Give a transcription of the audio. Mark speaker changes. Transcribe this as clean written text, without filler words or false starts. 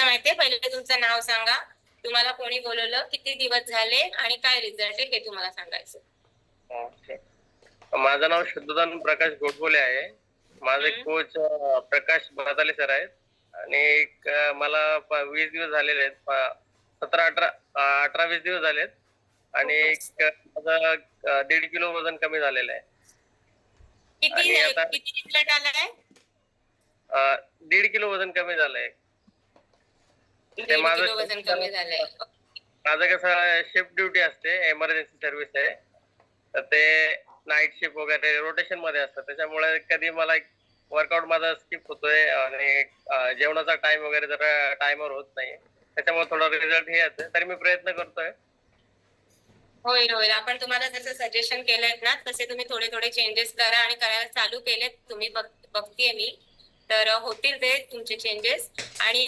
Speaker 1: माहितीये? पहिले तुमचं नाव सांगा, तुम्हाला कोणी बोलवलं, किती दिवस झाले आणि काय रिझल्ट आहे हे तुम्हाला सांगायचं.
Speaker 2: ओके. माझं नाव शुद्धोधन प्रकाश गोडबोले आहे. माझे कोच प्रकाश भाताले सर आहेत आणि मला 20 दिवस झालेले आहेत. 17-18 दिवस झालेत आणि माझं 1.5 किलो वजन कमी झालेलं आहे.
Speaker 1: किती रिझल्ट आलाय?
Speaker 2: 1.5 किलो वजन कमी झालंय.
Speaker 1: ते माझं वजन कमी झालंय.
Speaker 2: माझं कसं शिफ्ट ड्युटी असते, एमर्जन्सी सर्व्हिस आहे, तर ते नाईट शिफ्ट वगैरे रोटेशन मध्ये असतं, त्याच्यामुळे कधी मला वर्कआउट माझा स्किप होतोय आणि जेवणाचा टाइम वगैरे जरा टाइमवर होत नाही, त्याच्यामुळे थोडा रिझल्ट हे येतोय. तरी मी प्रयत्न करतोय.
Speaker 1: होईल होईल. आपण तुम्हाला जसं सजेशन केलेत ना तसे तुम्ही थोडे थोडे चेंजेस करा आणि करायला चालू केलेत तुम्ही, बघतीये मी, तर होतील ते तुमचे चेंजेस. आणि